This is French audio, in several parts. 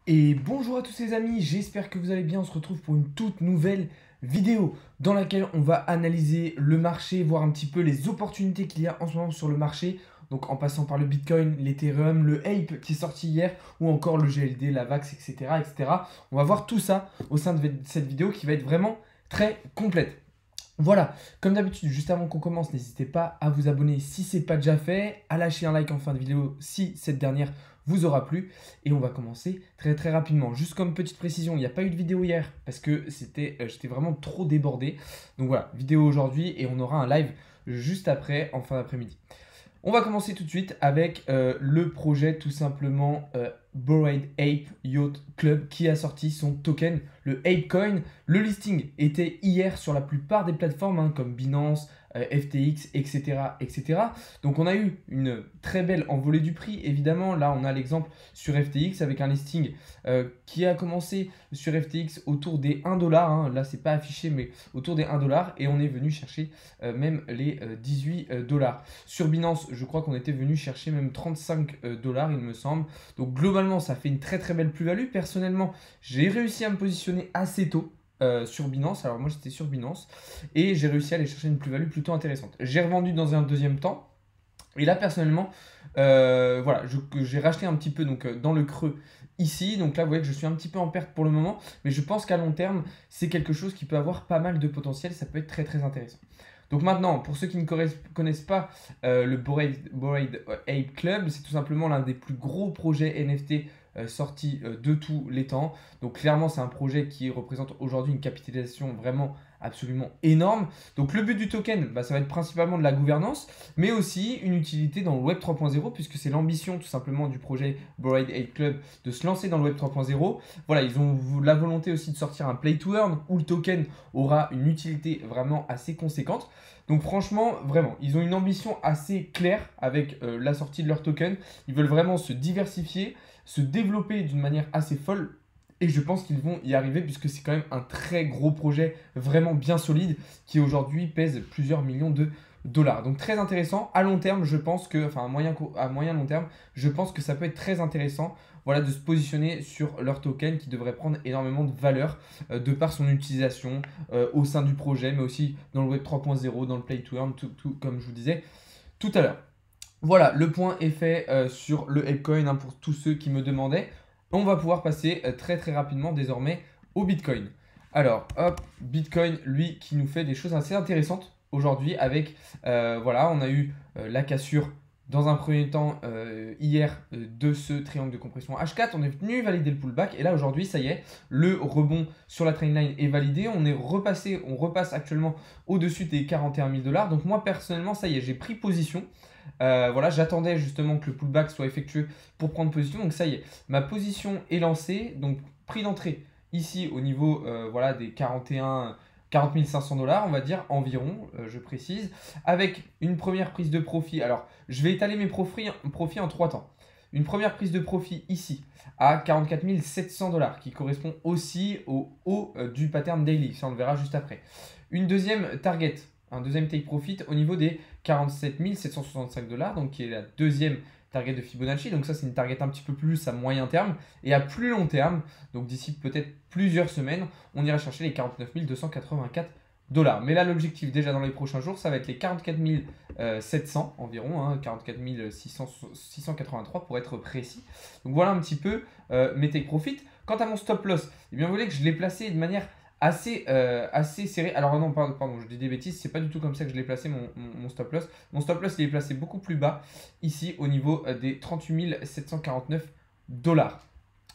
Et bonjour à tous les amis, j'espère que vous allez bien. On se retrouve pour une toute nouvelle vidéo dans laquelle on va analyser le marché, voir un petit peu les opportunités qu'il y a en ce moment sur le marché. Donc en passant par le Bitcoin, l'Ethereum, le Ape qui est sorti hier ou encore le GLD, la VAX, etc., etc. On va voir tout ça au sein de cette vidéo qui va être vraiment très complète. Voilà, comme d'habitude, juste avant qu'on commence, n'hésitez pas à vous abonner si ce n'est pas déjà fait, à lâcher un like en fin de vidéo si cette dernière vous aura plu. Et on va commencer très très rapidement. Juste comme petite précision, il n'y a pas eu de vidéo hier parce que j'étais vraiment trop débordé. Donc voilà, vidéo aujourd'hui et on aura un live juste après, en fin d'après-midi. On va commencer tout de suite avec le projet tout simplement Bored Ape Yacht Club qui a sorti son token, le Apecoin. Le listing était hier sur la plupart des plateformes comme Binance, FTX, etc., etc. Donc on a eu une très belle envolée du prix. Évidemment, là on a l'exemple sur FTX avec un listing qui a commencé sur FTX autour des 1 dollar. Là c'est pas affiché mais autour des 1 dollar et on est venu chercher même les 18 dollars. Sur Binance, je crois qu'on était venu chercher même 35 dollars il me semble. Donc globalement ça fait une très très belle plus-value. Personnellement j'ai réussi à me positionner assez tôt sur Binance. Alors moi j'étais sur Binance et j'ai réussi à aller chercher une plus-value plutôt intéressante. J'ai revendu dans un deuxième temps et là personnellement voilà, j'ai racheté un petit peu donc, dans le creux ici. Donc là vous voyez que je suis un petit peu en perte pour le moment, mais je pense qu'à long terme c'est quelque chose qui peut avoir pas mal de potentiel, ça peut être très très intéressant. Donc maintenant, pour ceux qui ne connaissent pas le Bored Ape Club, c'est tout simplement l'un des plus gros projets NFT sortis de tous les temps. Donc clairement, c'est un projet qui représente aujourd'hui une capitalisation vraiment absolument énorme. Donc le but du token, ça va être principalement de la gouvernance, mais aussi une utilité dans le Web 3.0, puisque c'est l'ambition tout simplement du projet Bored Ape Club de se lancer dans le Web 3.0. Voilà, ils ont la volonté aussi de sortir un Play to Earn où le token aura une utilité vraiment assez conséquente. Donc franchement, vraiment, ils ont une ambition assez claire avec la sortie de leur token. Ils veulent vraiment se diversifier, se développer d'une manière assez folle. Et je pense qu'ils vont y arriver puisque c'est quand même un très gros projet vraiment bien solide qui aujourd'hui pèse plusieurs millions de dollars. Donc très intéressant. À long terme, je pense que, enfin à moyen long terme, je pense que ça peut être très intéressant, voilà, de se positionner sur leur token qui devrait prendre énormément de valeur de par son utilisation au sein du projet, mais aussi dans le Web 3.0, dans le Play to Earn, tout comme je vous disais tout à l'heure. Voilà, le point est fait sur le Apecoin pour tous ceux qui me demandaient. On va pouvoir passer très très rapidement désormais au Bitcoin. Alors, hop, Bitcoin, lui, qui nous fait des choses assez intéressantes aujourd'hui avec, voilà, on a eu la cassure dans un premier temps hier de ce triangle de compression H4. On est venu valider le pullback et là aujourd'hui, ça y est, le rebond sur la trendline est validé. On repasse actuellement au-dessus des 41 000 dollars. Donc moi personnellement, ça y est, j'ai pris position. Voilà, j'attendais justement que le pullback soit effectué pour prendre position. Donc ça y est, ma position est lancée. Donc prix d'entrée ici au niveau voilà, des 40 500 dollars, on va dire environ, je précise, avec une première prise de profit. Alors, je vais étaler mes profits en 3 temps. Une première prise de profit ici à 44 700 dollars qui correspond aussi au haut du pattern daily. Ça, on le verra juste après. Une deuxième target, un deuxième take profit au niveau des 47 765 dollars, donc qui est la deuxième target de Fibonacci. Donc ça, c'est une target un petit peu plus à moyen terme. Et à plus long terme, donc d'ici peut-être plusieurs semaines, on ira chercher les 49 284 dollars. Mais là, l'objectif déjà dans les prochains jours, ça va être les 44 700 environ, 44 683 pour être précis. Donc voilà un petit peu mes take profit. Quant à mon stop loss, eh bien, vous voyez que je l'ai placé de manière assez serré. Alors non, pardon, je dis des bêtises, c'est pas du tout comme ça que je l'ai placé mon stop loss. Mon stop loss, il est placé beaucoup plus bas, ici au niveau des 38 749 dollars.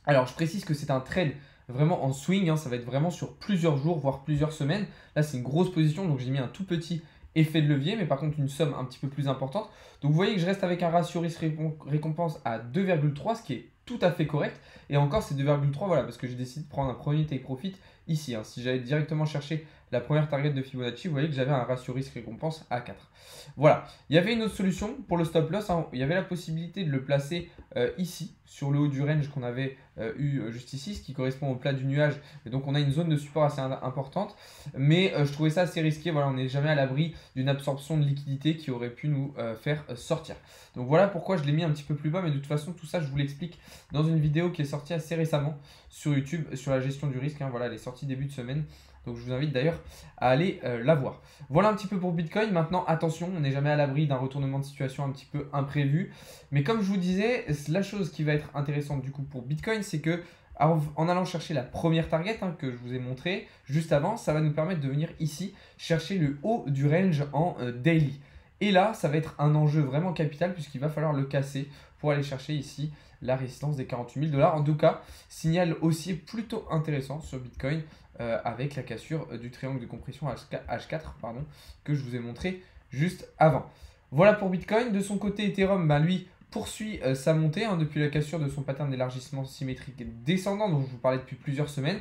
Alors je précise que c'est un trade vraiment en swing, ça va être vraiment sur plusieurs jours, voire plusieurs semaines. Là c'est une grosse position, donc j'ai mis un tout petit effet de levier, mais par contre une somme un petit peu plus importante. Donc vous voyez que je reste avec un ratio risque-récompense à 2,3, ce qui est tout à fait correct. Et encore c'est 2,3, voilà, parce que j'ai décidé de prendre un premier take profit ici. Si j'allais directement chercher la première target de Fibonacci, vous voyez que j'avais un ratio risque-récompense à 4. Voilà, il y avait une autre solution pour le stop loss, hein. Il y avait la possibilité de le placer ici, sur le haut du range qu'on avait eu juste ici, ce qui correspond au plat du nuage. Et donc on a une zone de support assez importante, mais je trouvais ça assez risqué. Voilà, on n'est jamais à l'abri d'une absorption de liquidité qui aurait pu nous faire sortir. Donc voilà pourquoi je l'ai mis un petit peu plus bas, mais de toute façon tout ça je vous l'explique dans une vidéo qui est sortie assez récemment sur YouTube sur la gestion du risque, hein. Voilà, elle est sortie début de semaine. Donc je vous invite d'ailleurs à aller la voir. Voilà un petit peu pour Bitcoin. Maintenant, attention, on n'est jamais à l'abri d'un retournement de situation un petit peu imprévu. Mais comme je vous disais, la chose qui va être intéressante du coup pour Bitcoin, c'est que en allant chercher la première target, hein, que je vous ai montré juste avant, ça va nous permettre de venir ici chercher le haut du range en daily. Et là, ça va être un enjeu vraiment capital puisqu'il va falloir le casser pour aller chercher ici la résistance des 48 000 $. En tout cas, signal haussier plutôt intéressant sur Bitcoin avec la cassure du triangle de compression H4 pardon, que je vous ai montré juste avant. Voilà pour Bitcoin. De son côté, Ethereum, ben, lui, poursuit sa montée hein, depuis la cassure de son pattern d'élargissement symétrique descendant dont je vous parlais depuis plusieurs semaines.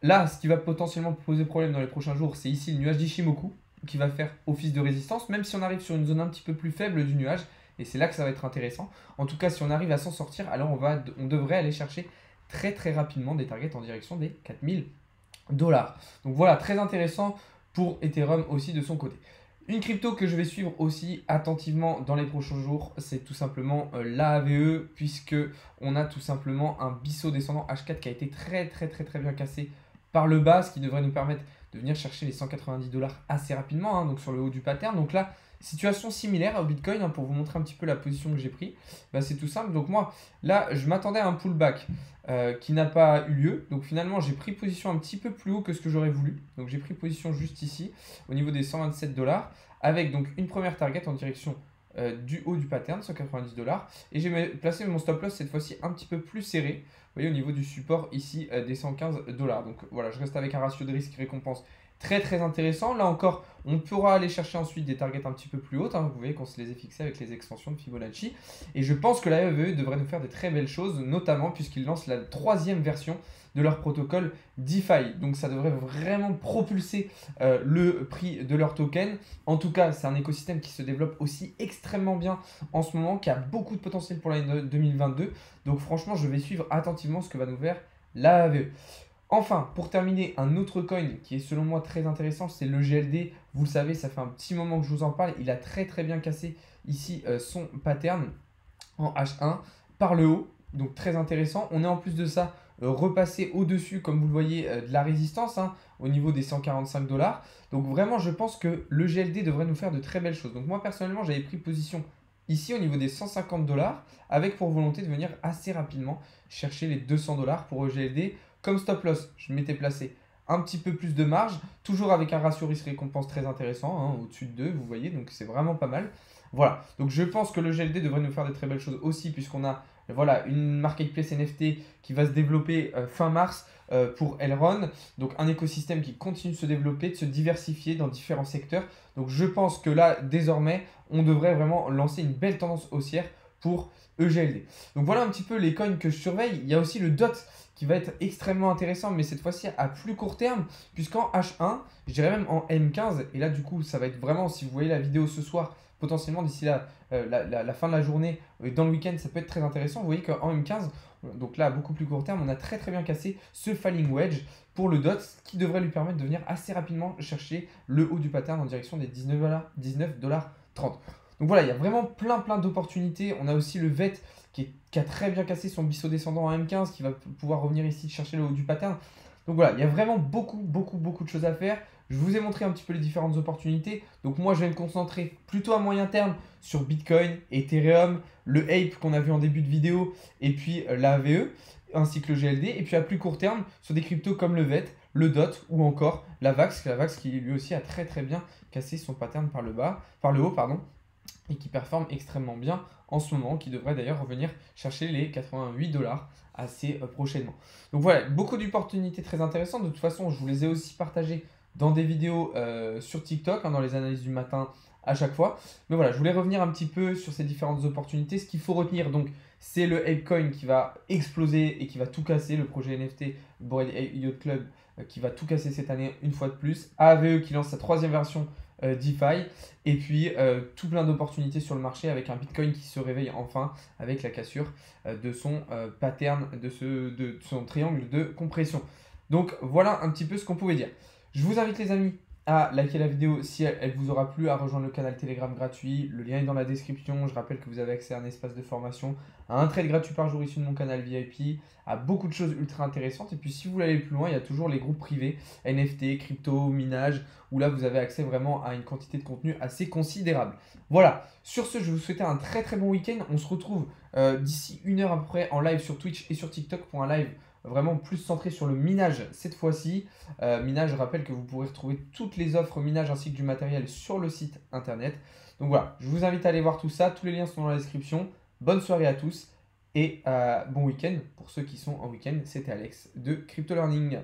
Là, ce qui va potentiellement poser problème dans les prochains jours, c'est ici le nuage d'Ishimoku qui va faire office de résistance, même si on arrive sur une zone un petit peu plus faible du nuage. Et c'est là que ça va être intéressant. En tout cas, si on arrive à s'en sortir, alors on devrait aller chercher très rapidement des targets en direction des 4000 $. Donc voilà, très intéressant pour Ethereum aussi de son côté. Une crypto que je vais suivre aussi attentivement dans les prochains jours, c'est tout simplement l'AAVE, puisque on a tout simplement un biseau descendant H4 qui a été très bien cassé par le bas, ce qui devrait nous permettre de venir chercher les 190 $ assez rapidement, hein, donc sur le haut du pattern. Donc là, situation similaire au Bitcoin, hein, pour vous montrer un petit peu la position que j'ai pris, bah, c'est tout simple. Donc moi, là, je m'attendais à un pullback qui n'a pas eu lieu. Donc finalement, j'ai pris position un petit peu plus haut que ce que j'aurais voulu. Donc j'ai pris position juste ici, au niveau des 127 $, avec donc une première target en direction du haut du pattern, 190 $. Et j'ai placé mon stop loss cette fois-ci un petit peu plus serré. Vous voyez, au niveau du support ici des 115 $. Donc voilà, je reste avec un ratio de risque-récompense très intéressant. Là encore, on pourra aller chercher ensuite des targets un petit peu plus hautes, hein. Vous voyez qu'on se les est fixés avec les extensions de Fibonacci. Et je pense que la EVE devrait nous faire de très belles choses, notamment puisqu'ils lancent la 3e version de leur protocole DeFi. Donc ça devrait vraiment propulser le prix de leur token. En tout cas, c'est un écosystème qui se développe aussi extrêmement bien en ce moment, qui a beaucoup de potentiel pour l'année 2022. Donc franchement, je vais suivre attentivement ce que va nous faire la EVE. Enfin, pour terminer, un autre coin qui est selon moi très intéressant, c'est le GLD. Vous le savez, ça fait un petit moment que je vous en parle. Il a très bien cassé ici son pattern en H1 par le haut. Donc très intéressant. On est en plus de ça repassé au-dessus, comme vous le voyez, de la résistance hein, au niveau des 145 $. Donc vraiment, je pense que le GLD devrait nous faire de très belles choses. Donc moi, personnellement, j'avais pris position ici au niveau des 150 $, avec pour volonté de venir assez rapidement chercher les 200 $ pour GLD. Comme stop loss, je m'étais placé un petit peu plus de marge, toujours avec un ratio risque-récompense très intéressant, hein, au-dessus de 2, vous voyez, donc c'est vraiment pas mal. Voilà, donc je pense que le GLD devrait nous faire de très belles choses aussi, puisqu'on a voilà, une marketplace NFT qui va se développer fin mars pour Elrond, donc un écosystème qui continue de se développer, de se diversifier dans différents secteurs. Donc je pense que là, désormais, on devrait vraiment lancer une belle tendance haussière pour EGLD. Donc voilà un petit peu les coins que je surveille. Il y a aussi le DOT qui va être extrêmement intéressant, mais cette fois-ci à plus court terme, puisqu'en H1, je dirais même en M15, et là du coup ça va être vraiment, si vous voyez la vidéo ce soir, potentiellement d'ici la fin de la journée, dans le week-end, ça peut être très intéressant. Vous voyez qu'en M15, donc là à beaucoup plus court terme, on a très bien cassé ce falling wedge pour le DOT, qui devrait lui permettre de venir assez rapidement chercher le haut du pattern en direction des 19,30 $. Donc voilà, il y a vraiment plein d'opportunités. On a aussi le VET qui a très bien cassé son biseau descendant en M15, qui va pouvoir revenir ici chercher le haut du pattern. Donc voilà, il y a vraiment beaucoup de choses à faire. Je vous ai montré un petit peu les différentes opportunités. Donc moi, je vais me concentrer plutôt à moyen terme sur Bitcoin, Ethereum, le Ape qu'on a vu en début de vidéo, et puis l'AVE, ainsi que le GLD. Et puis à plus court terme, sur des cryptos comme le VET, le DOT ou encore la VAX qui lui aussi a très bien cassé son pattern par le haut, et qui performe extrêmement bien en ce moment, qui devrait d'ailleurs revenir chercher les 88 $ assez prochainement. Donc voilà, beaucoup d'opportunités très intéressantes. De toute façon, je vous les ai aussi partagées dans des vidéos sur TikTok, hein, dans les analyses du matin à chaque fois. Mais voilà, je voulais revenir un petit peu sur ces différentes opportunités. Ce qu'il faut retenir, donc, c'est le Apecoin qui va exploser et qui va tout casser, le projet NFT Bored Ape Yacht Club qui va tout casser cette année une fois de plus. AVE qui lance sa 3e version DeFi, et puis tout plein d'opportunités sur le marché avec un Bitcoin qui se réveille enfin avec la cassure de son pattern, de son triangle de compression. Donc voilà un petit peu ce qu'on pouvait dire. Je vous invite les amis à liker la vidéo si elle vous aura plu, à rejoindre le canal Telegram gratuit, le lien est dans la description. Je rappelle que vous avez accès à un espace de formation, à un trade gratuit par jour issu de mon canal VIP, à beaucoup de choses ultra intéressantes. Et puis si vous voulez aller plus loin, il y a toujours les groupes privés, NFT, crypto, minage, où là vous avez accès vraiment à une quantité de contenu assez considérable. Voilà, sur ce je vais vous souhaiter un très très bon week-end. On se retrouve d'ici 1 heure à peu près en live sur Twitch et sur TikTok pour un live vraiment plus centré sur le minage cette fois-ci. Minage, je rappelle que vous pourrez retrouver toutes les offres minage ainsi que du matériel sur le site internet. Donc voilà, je vous invite à aller voir tout ça. Tous les liens sont dans la description. Bonne soirée à tous et bon week-end pour ceux qui sont en week-end. C'était Alex de Crypto Learning.